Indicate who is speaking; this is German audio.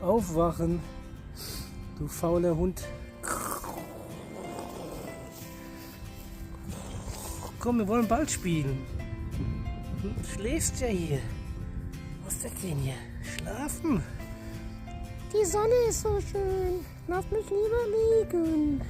Speaker 1: Aufwachen, du fauler Hund. Komm, wir wollen Ball spielen. Du schläfst ja hier. Was ist das denn hier? Schlafen?
Speaker 2: Die Sonne ist so schön. Lass mich lieber liegen.